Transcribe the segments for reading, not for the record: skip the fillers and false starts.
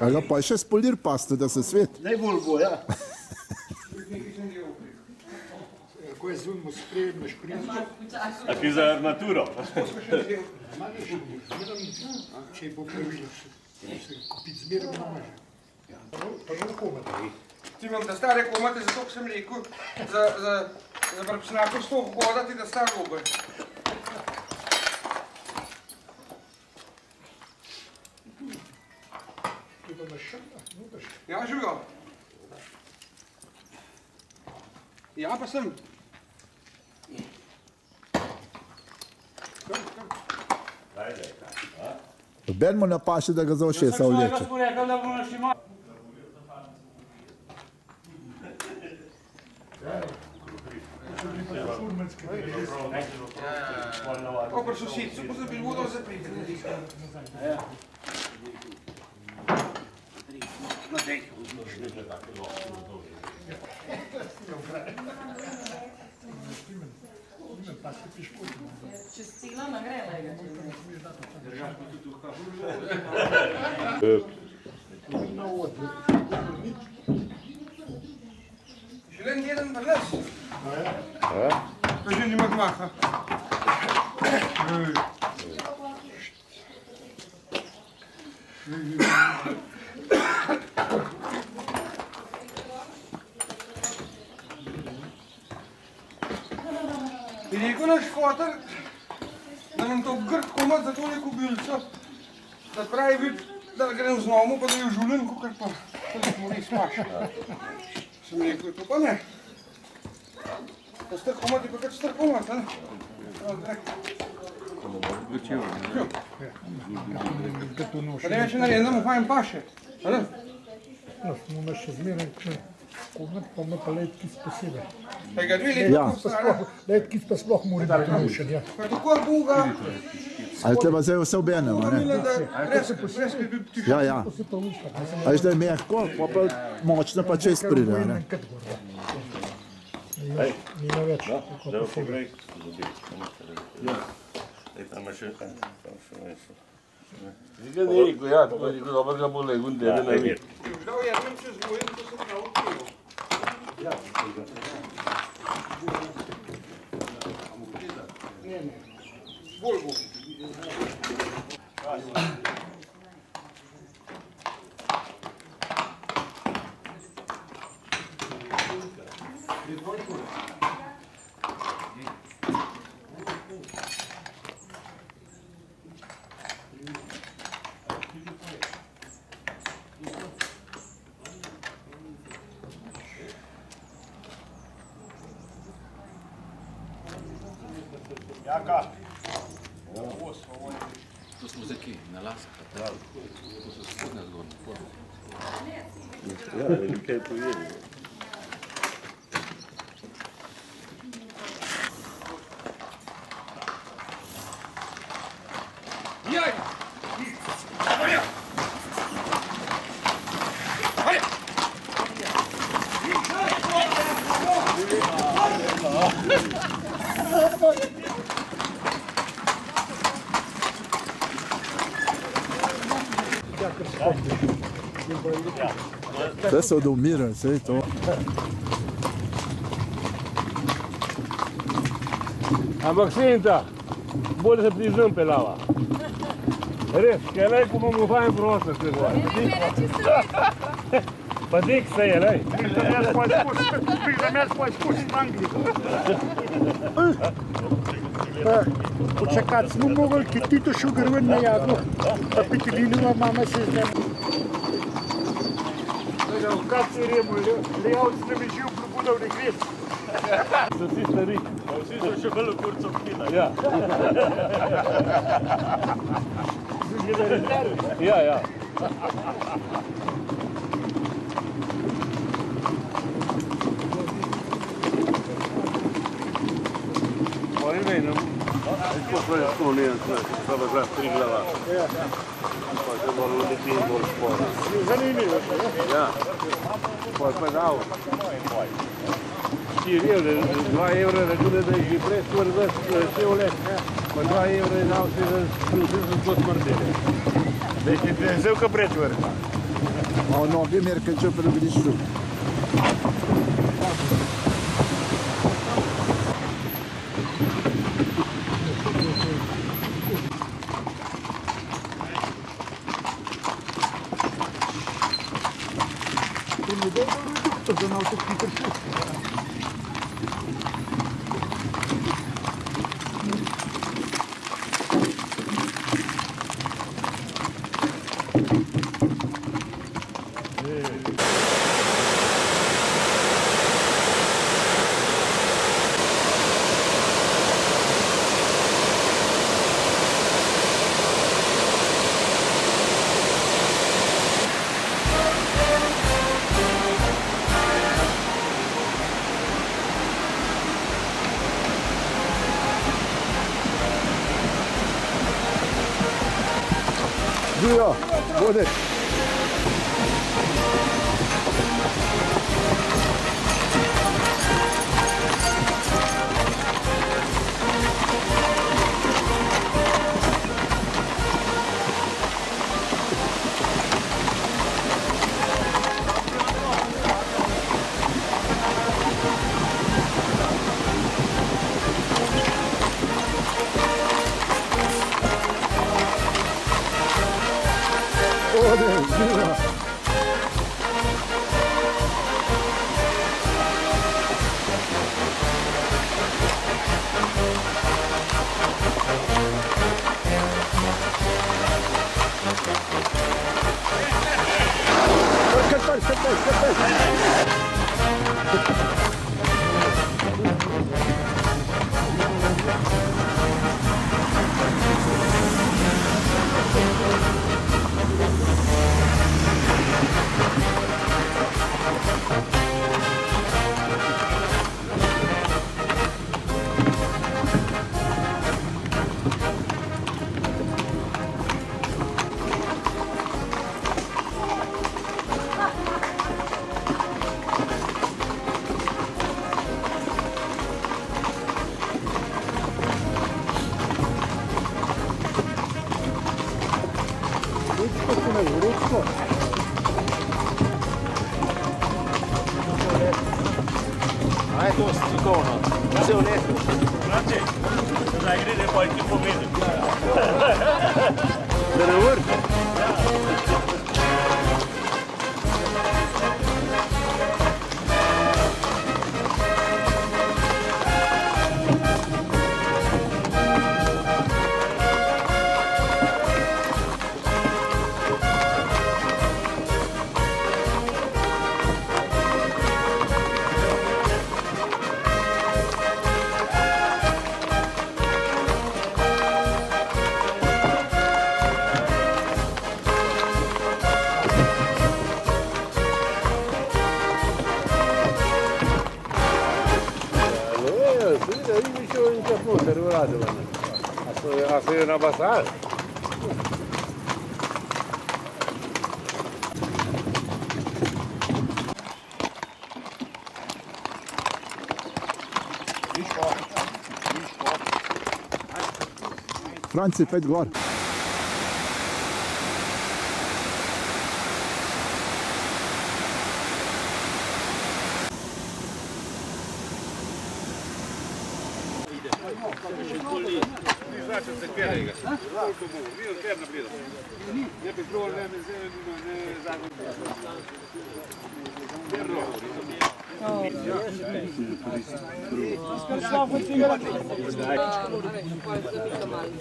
A ga pa še spolir pasto, da se svet. Najbolj bo, ja. Ko je zunimo spremno šprinčo. A ti za armaturo? Če bo pravilo se kupiti zmerno ne može. Pa že komate. Ti imam da stare komate, zato sem rekel, za brpsnako sto hodati, da sta dober. Tu pa daš šrta, no daš. Ja, živijo. Ja, pa sem. Ben mu napaše, da ga za ušesa vleče. Ko so sitcu pozabili vodo zapriti. Čez celo nagrela je. Želen jedan brles. Pa že nima gmaha. Je rekel naš fotor, da nam to grd komad za tole kubilco, da pravi vid, da grem z nomu, pa da je žulen, kakor pa smo res paša. Sem rekel, to pa ne. Pa star komad je pa kar star komad, ne? Pa ne več naredim, da mu fajn paše, ali? No, smo imaš še zmerno komat, pa ima pa letkis posebej. Pa ga 2 leta Ja. postara. Letkis pa sploh mora biti rušen, ja. Pa tako Boga, Ali treba zdaj vse obenem, a ne? milen, da brez bi bil tiš. Ja, ja. To se pa ušta. A veš, da je mehko, pa močno pa čez pride, a ne? Nima več. Zdaj pogrej. Zdaj tam je še nešto. Zdaj ni rekel, ja, to je rekel, dobro ga bo legun, da ne vidi. Žal je vem, če zvojem, to sem prav odpivo. Ne. Bolj bo. To smo zdaj kje, na Laskah, to so spodnja zgornja forma. Ja, nekaj je pojeli. Jaj! Vse se odumira, vse je to. Ampak Sinta, bolj se priznam pelava. Res, kaj lej, ko imamo fajn prostor se zdaj. Pa dik se je, lej. Pridem jaz pa izkusit Anglijo. Počakati smo mogli, ki Tito Šugarven na jadlo, pa Petelinova mama se zdaj. Kad se remo, lejavc ne bi živ probudal regres. So vsi stari. Vsi so še bolj kurcov kina. Ja. Ja, ja. Oni ne, no. Ko smo je sklonijen, so že 3 glava. Pa se bo ljuditi in bolj sporo. Zanimivo še, ja? Ja. Pa je pa dal. 4 evre, 2 evra račune, da jih je prej smrzaš cel let. Pa 2 evra je dal se, da se zelo smrdeli. Da jih je vzel ka preč vrta. Ao noge merkančio prie grįžtų. Živijo, vodi. Vodi, živijo. Hai tu sticone, sei onesto. Grazie. Dai, gride poi che pomino. Deve work. A să ne abasar. Franci, pojď gor.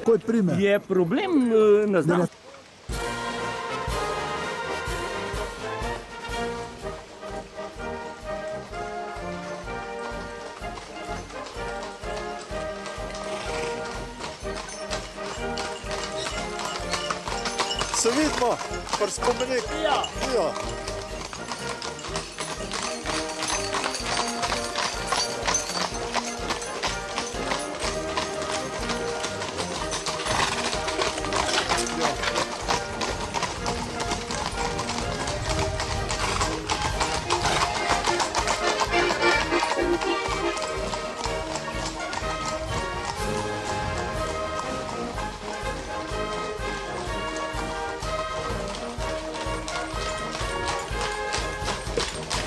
Koj prime? Je problem na zdravju. Se vidimo, pri spomenik. Ja.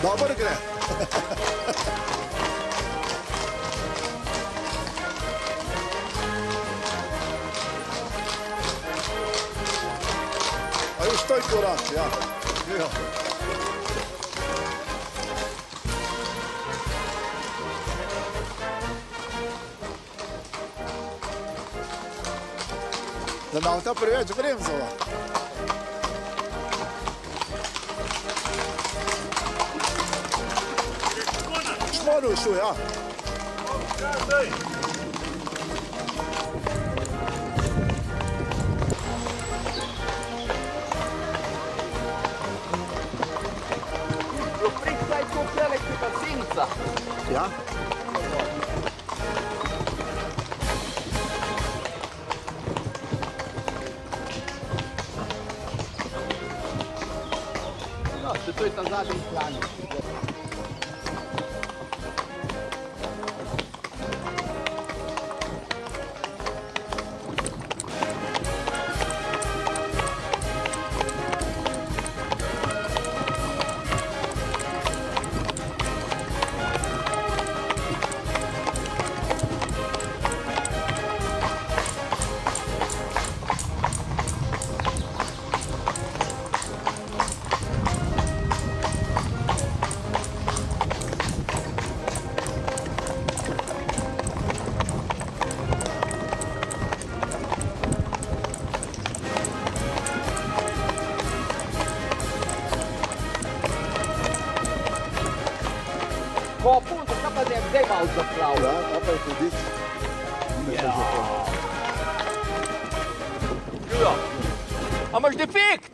Dobro gre. A już to korak, ja. Ja. Da nam ta preveč bremzala. Šmoru šel, ja. Ja? To je ta zadnji plan. Ko punto, kaj pa ne, zdaj malo zapravlja. Ja, pa je hudič. A imaš defekt?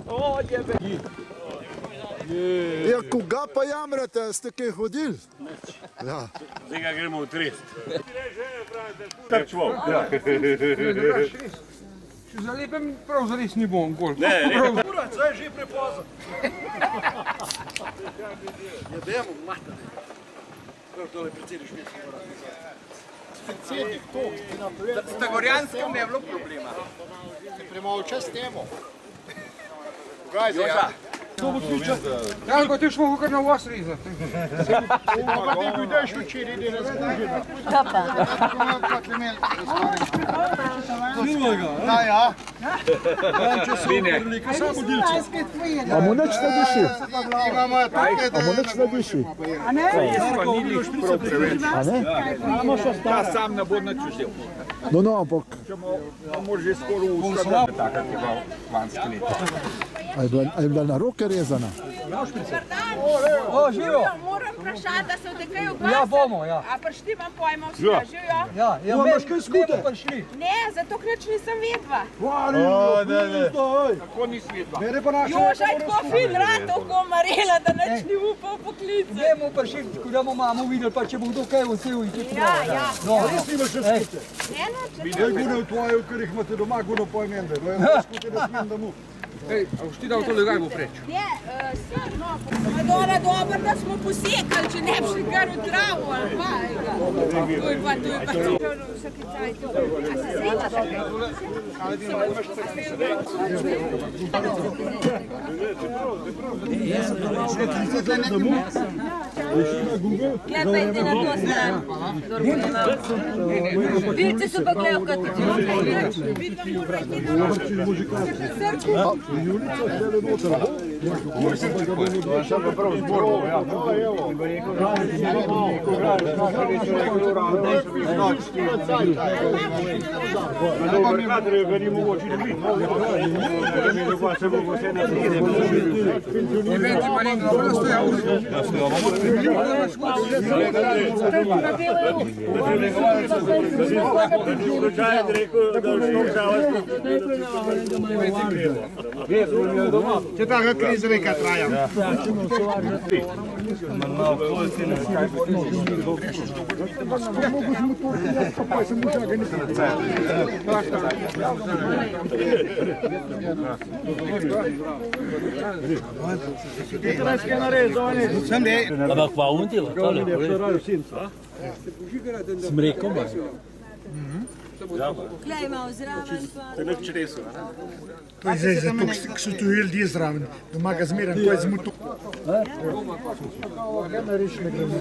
O, jebe. Ja, koga pa jamrate, ste kaj hodili? Ja. Zdaj ga gremo v trest. Trčval. Če zalepem, prav zares ni bom gol. Kurac, zdaj je že prepozno. Jedemo, matane. Prav tole predsediš mesta. Predsednik, to, ki napreduje. S Tagorjanskim ne je bilo problema. Premalo čas temo. Gajde, ja. Joža. To bo ključa. Janko, ti šmo kar na vas rezati. Pa ti bi daš včeraj, da ne razgužena. Da, ja. Če so velike, samo dilce. A mu nič ne diši? Imamo take, A mu nič ne diši? A ne? A ne? Ta sam ne bo nič vzel. No, ampak Može skoro ustaviti. Taka, ki bo vanski let. a je bila na roke rezana? O, živo. Moram vprašati, da se v kaj oglasiti. Ja, bomo, ja. A prišli vam pojma vsi, da živijo? Ja, ja, imaš kaj skuter? Prišli. Ne, zato ker nič nisem vedva. Tako nisi vedla. Bere pa naša. Joža je tako fin rad, tako marela, da nič ni upal poklicati. Ne bomo prišli, ko da bomo mamo videli, pa če bo kdo kaj vzel in tudi Ja, ja. No, res imaš še skuter. Ne, no, če Zdaj gune v tvoje, ker jih imate doma, gune v pojmende. No, je skuter, da smem, da mu. Ej, a boš ti dal tole gajbo preč? Ne, no, Madonna, dobro, da smo posekali, če ne bi šli kar v travo, ali pa. To je pa. Vsaki cajt. A se srečaš? Klepaj ti na to stran. Vilci so pa gledal, kaj ti Če taka kriza neka traja. Ampak pa untila, tole. Smrekom, ba. Glej, malo zraven. To je zdaj zato, ker so tu ljudje zraven. Doma ga zmeraj, ko je zmuto. Kaj nariš ne gremo?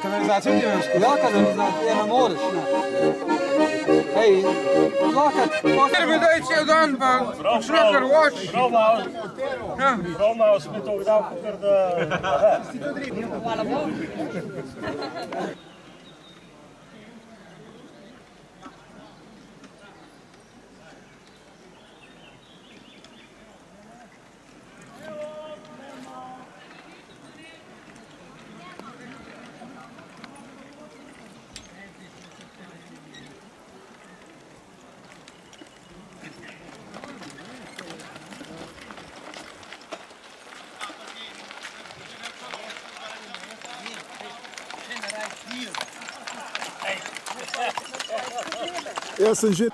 Kanalizacijo ti veš? Ja, kanalizacijo ne moreš. Hej, lakat. Ker bi daj cel dan, pa šlo kar voč. Prav malo smo to vdal, ker da... Hvala Bogu. Jaz sem že...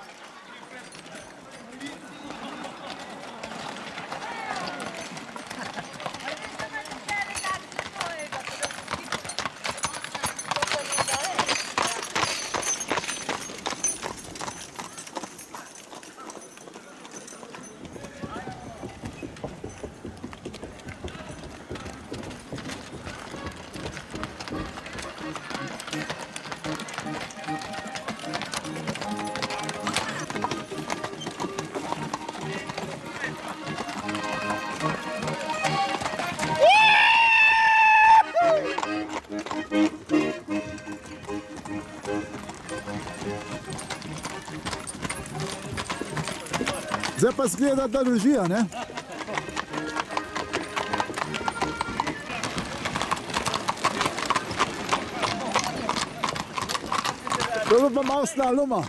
Zdaj pa zgleda, da držijo, ne? To bi pa malo slaloma.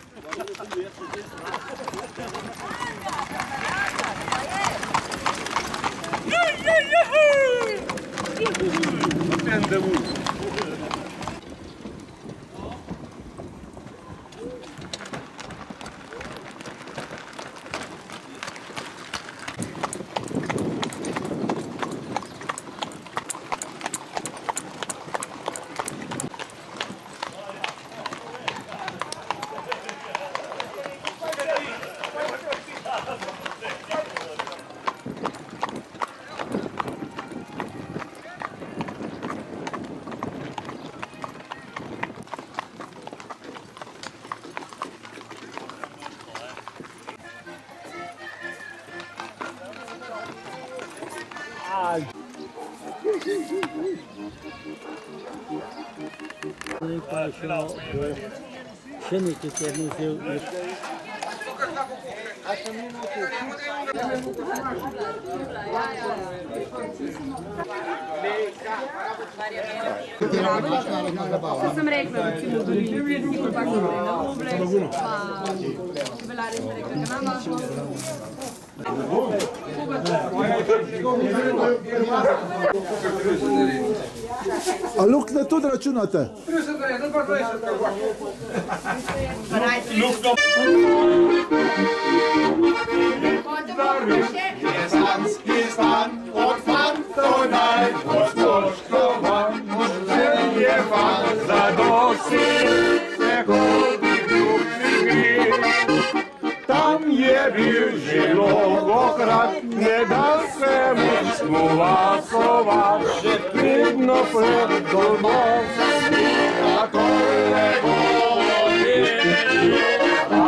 Še nekaj tednov vzel. To sem rekla, recimo, da bi videli, kako je na oblek, pa čebelarje sem rekla, da nam našlo. A lukne tudi računate? 30 let, pa 20 let. Gestern und Pfand und se hodi kljub igri. Tam je bil že mnogokrat, ne da se mu snovasova, še pridno pred domov. Takole vodi,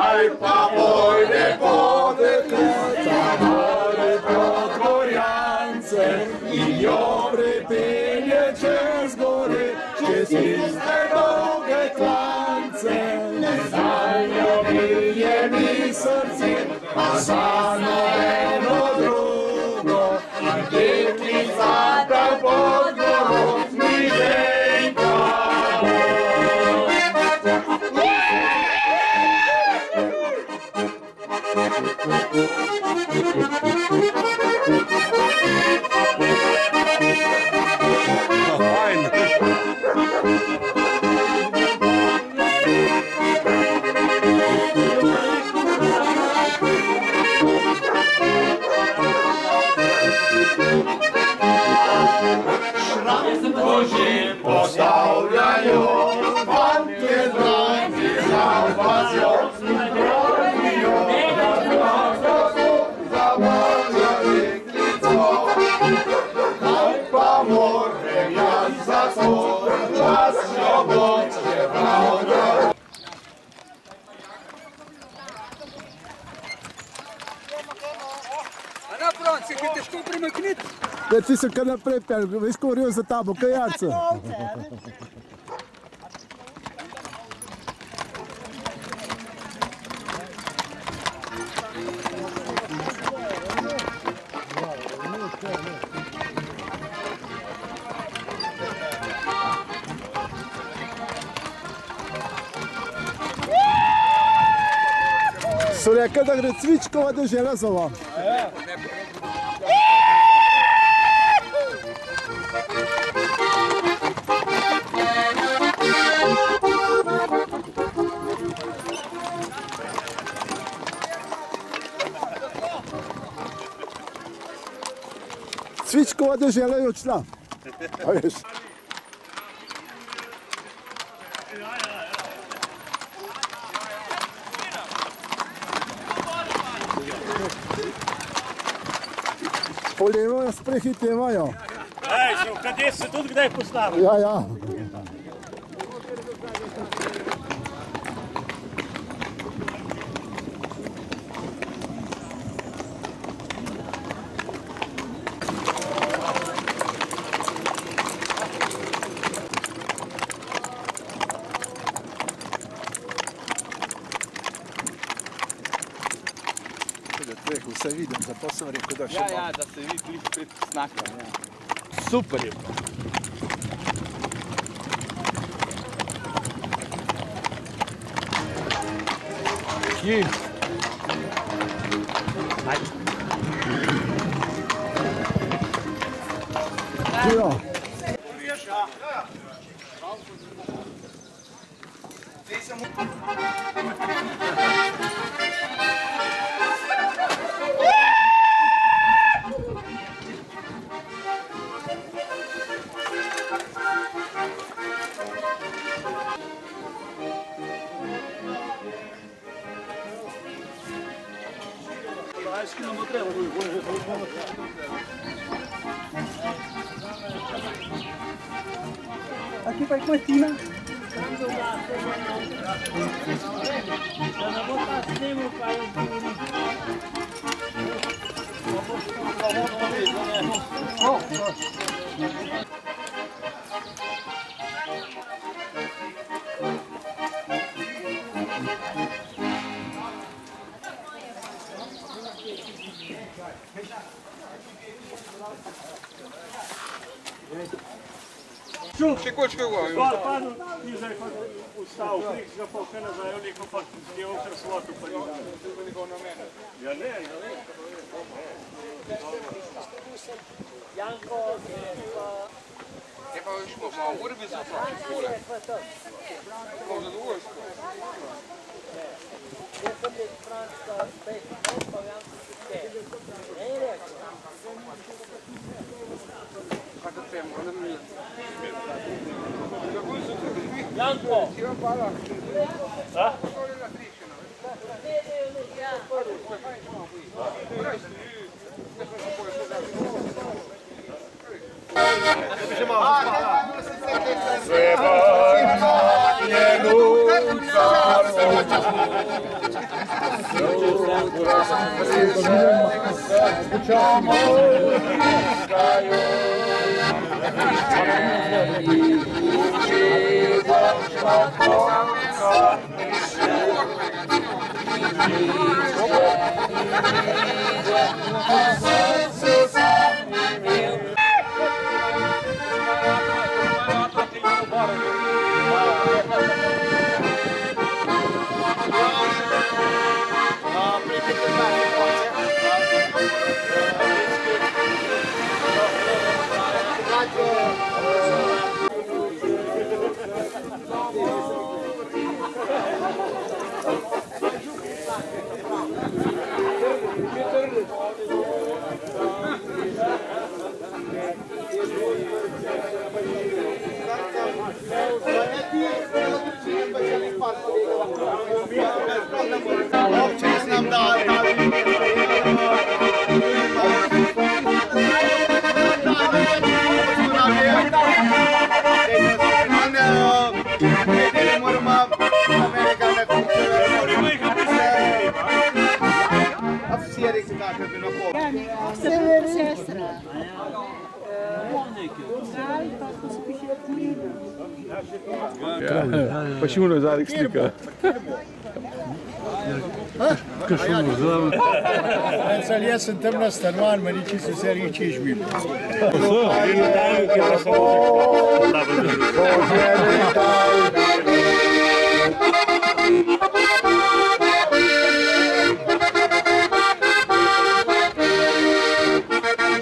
aj pa pojde po dekleca, vode pod Gorjance in jo pripelje čez gore, čez tiste dolge klance. Ne zanjo bilje mi srce, a za eno drugo, in deklica ta pod gorom mi venka. Bože postavljajo, fantje dragi, zalvazijo, branijo, da zavarja deklico. Kaj pa moram jaz za to, čas jo bom čepravljal. A na front, se je težko premakniti. Ja, ti se kar naprej pel, veš, ko govorijo za tabo, kaj jarce? So rekli, da gre Cvičkova dežela za vam. Cvičkova dežela je odšla. A veš? Polevo nas prehitevajo. Ej, se v kateri se tudi kdaj postavi? Ja, ja. Vse vidim, zato sem rekel, da še Ja, ja, da se vidi glih pred snakom. Ja. Super je. Kje? Ja. Aqui vai com a Tina. Še kočke govorim. Gor padel, ni zdaj pa ustavil, krik ga pa vse nazaj, neko pa je okrat svoto pa ni dal. Ja ne, ja ne. Janko, Je pa veš, ko smo v urbi za to, škole. Ko zadovoljstvo. jaz sem bil Frančka, spet, pa Janko se te. Ne je rekel. Kako te moram imeti? Janko! Janko! Pa še uno zadnjih slika. Jaz sem tam na stanovanju, meni čisto vse reči žmil.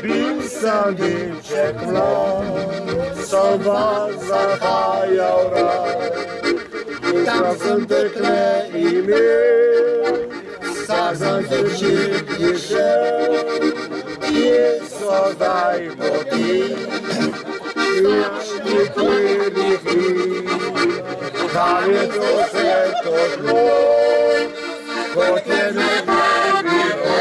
Bil sem deček mlad, sem vas zahajal rad. Tam sem dekle imel, vsak dan začet je šel. Kje so zdaj poti, nič nikjerih ni. Kam je to vse to šlo, kot je nekaj bilo.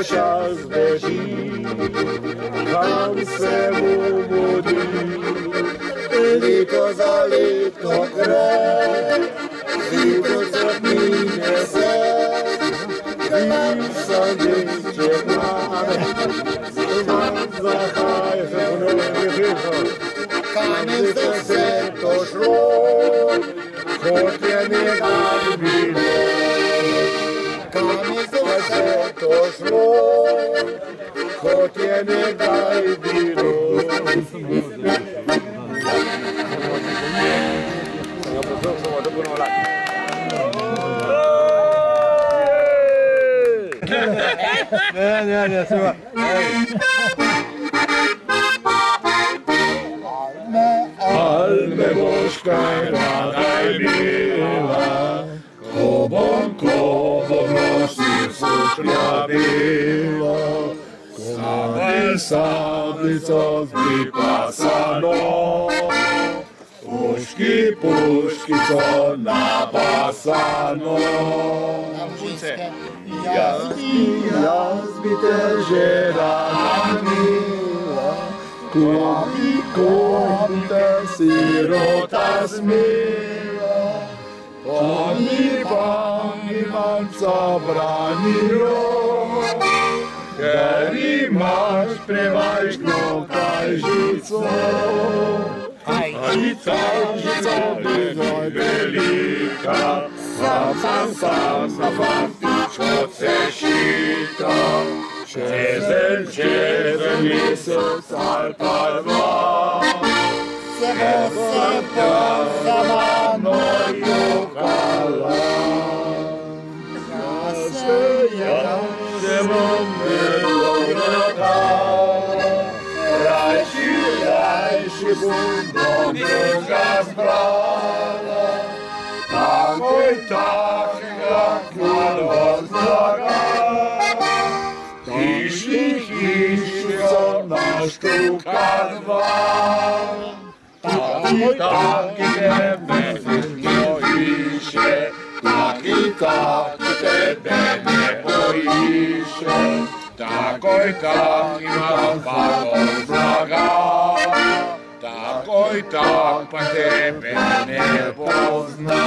Čas beži, kam se mu mudi, leto za leto gre, leto zapine se, bil sem deček mlad, sem zahaj se vnovi. Kam je zdaj vse to šlo, kot je nekaj bilo. Kam je zdaj vse to šlo, kot je nekaj bilo. Ne, sva. Alme boš kaj rada imela, ko bom nosil sušnja bila, ko sablico pripasano, puškico napasano. Jaz bi te že rada imela, ko bi te sirota smela, pa mi manca branilo, ker imaš prevajšno kažico. Kažica velika, sam na fantičko se šita, čezen mesec ali pa dva, se bo za mano joka. dobrega zbrala, takoj takega kalozlaga. Hišico naštuka dva, taki tebe ne bojiše, taki tebe ne bojiše, takoj tak imam kalozlaga, takoj tak pa tebe ne pozna.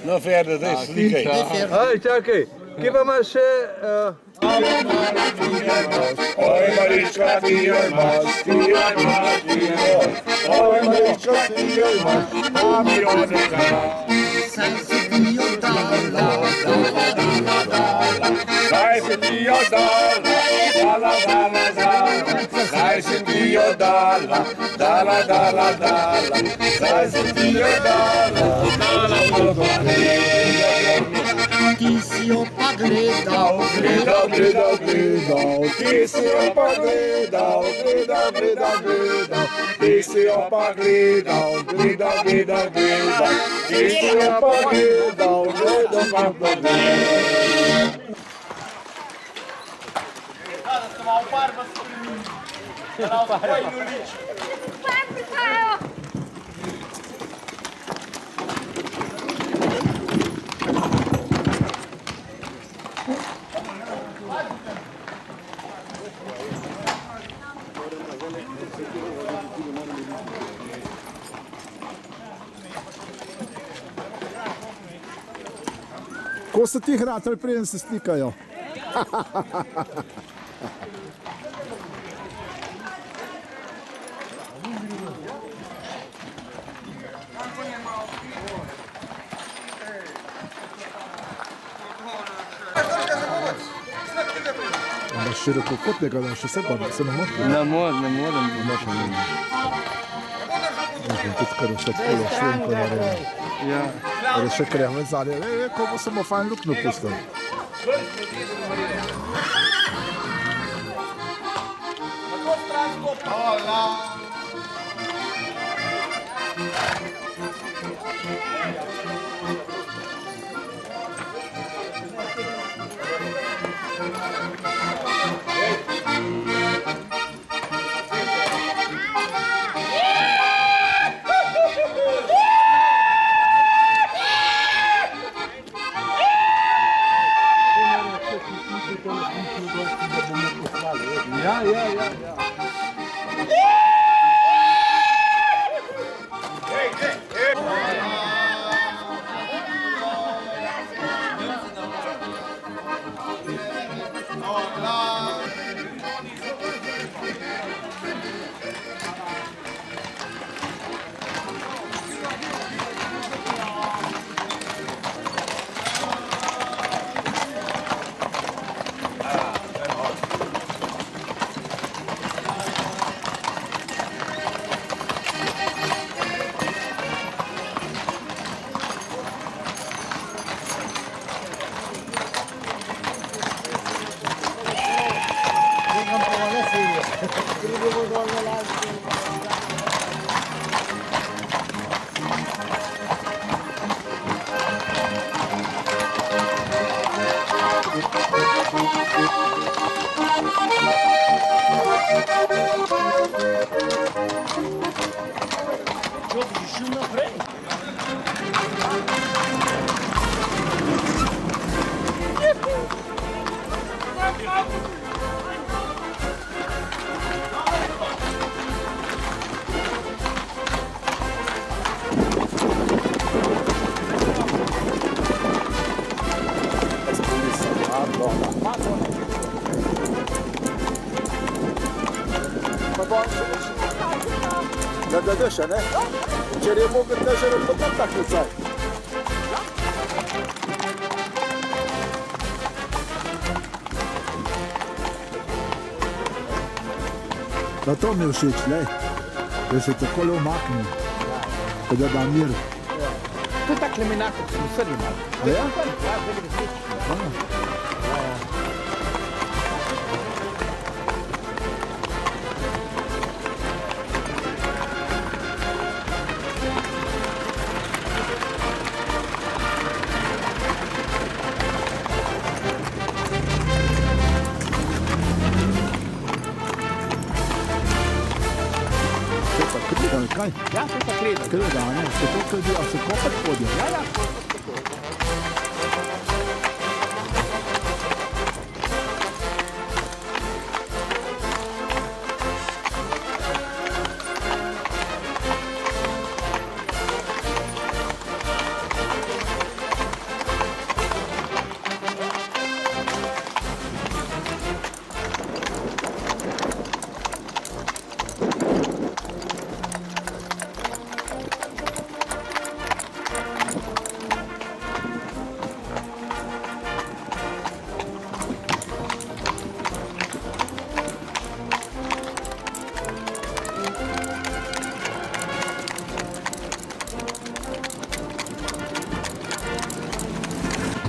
No, Ferda, daj, slikaj. Aj, čakaj, kje pa imaš še... Oj, Marička, ti jo imaš, ti jo imaš, ti jo imaš. Oj, Marička, ti jo imaš, a mi jo ne daš. Saj se ti jo dala, dala, dala, dala. Saj se ti jo dala, dala, dala, dala. Saj se ti jo dala, dala, dala, dala. Saj se ti jo dala, dala, dala, dala. Ti si jo pa gledal, gledal, gledal, gledal. Ti si jo pa gledal, gledal, gledal, gledal. Ti si jo pa gledal, gledal, gledal, gledal. Ti si jo pa gledal, gledal, gledal, gledal. Ko so ti hratali, preden se slikajo? Širokokotnega, da še se pa se ne more. Ne morem. Tudi kar še tako švenko naredil. Ja. Ali še kremlec zadnje, ko bo samo fajn luknjo pustil. Da dășa, ne? Cere mogă dășa răpătă dacă ți-ai. Dar to mi všeč, lej, da se takole umakne, ko da da mir. To je tak lemenako, ko smo srli malo. A ja? Ja, zdaj resnično. Kaj? Ja, to je ta kreda. Kreda, ne? Se to kredi, a se kopati hodijo? Ja, ja.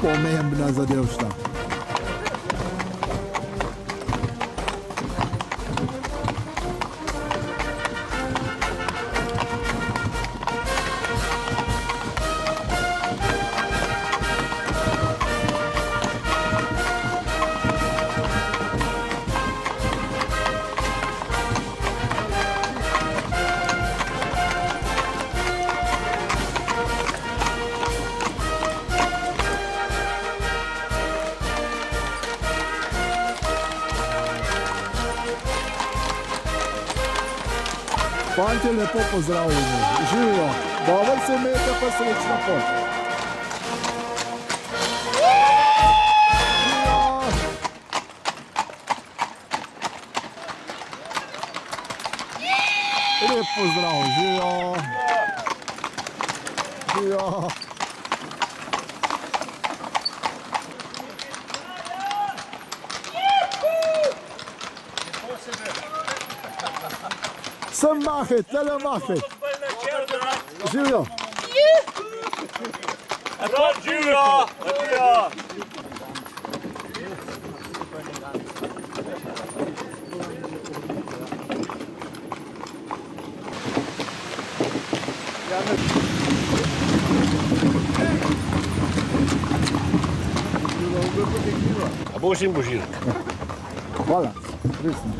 Pomembna zadevšta. Fantje, lepo pozdravljeni. Živijo. Dobro se imejte, pa srečna pot. Lep pozdrav, živijo. Živijo. Sem mahaj, tele mahaj. Živijo. Živijo! Živijo! A boš in božir. Hvala, resno.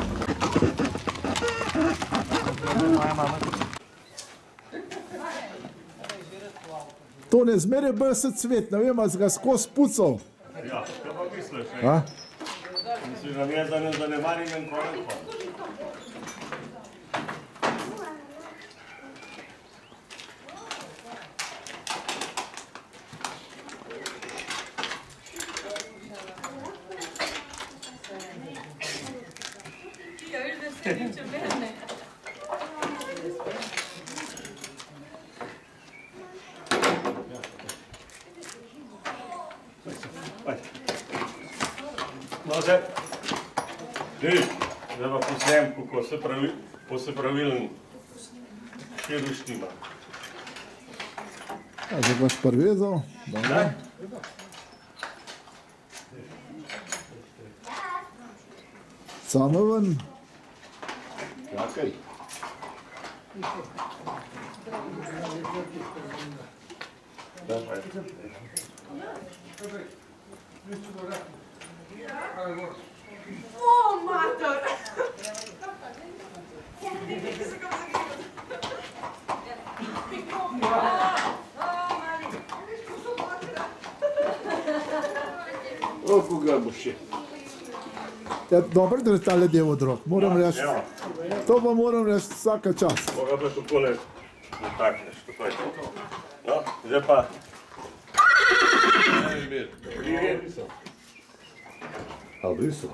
To ne zmeraj bolj se cvet, ne vem, ali si ga skozi pucal. Ja, kaj pa misliš? A? Misliš, da mi je zanemarim en korak? No, zdaj pa posnem, kako se pravilen širu štima. Zdaj boš prvezal. Dobro. Samo ven. Čakaj. O, mater! Oko ga boš še. Ja, dobro, da je tale del od rok. Moram reči, to pa moram reči vsaka čas. Moga pa takole dotakneš, tako je to. No, zdaj pa... A briso?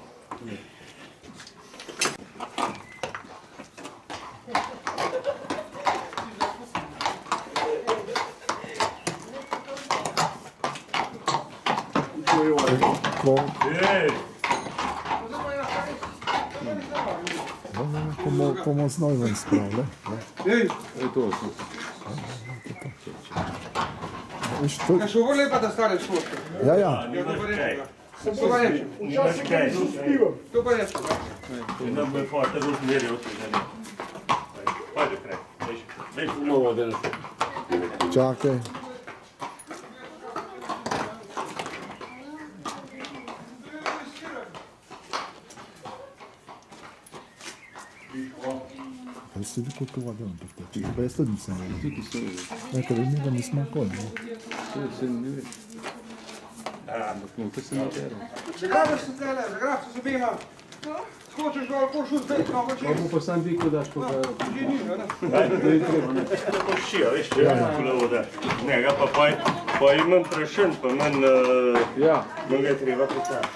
Ej! Komu znoj ven spravlja. Ej, Veš, to... kaj še ovo lepa, da stane šloške. Ja, ja. Ja, to pa rečem. To pa rečem. Nimaš kaj. To pa rečem. In da bo fotor usmeril se za njim. Pojdi prej. Veš, Novo del. Čakaj. se li kupila da on tako. Ti bez to nisam. Nekad mi ga nismo kod. Zakaj ste tukaj, zakaj ste z obema? Skočiš dol, koš vzeti, no pa če... Pa sam Viko daš Že ni, ne? Tako šija, veš, če je kula voda. Ne, ga pa imam prašen, pa manj ga je treba pisati.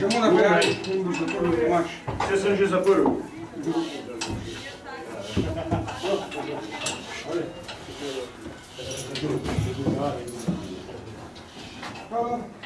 Še mu naprej, in boš zaprl, da imaš. Vse sem že zaprl. Hvala.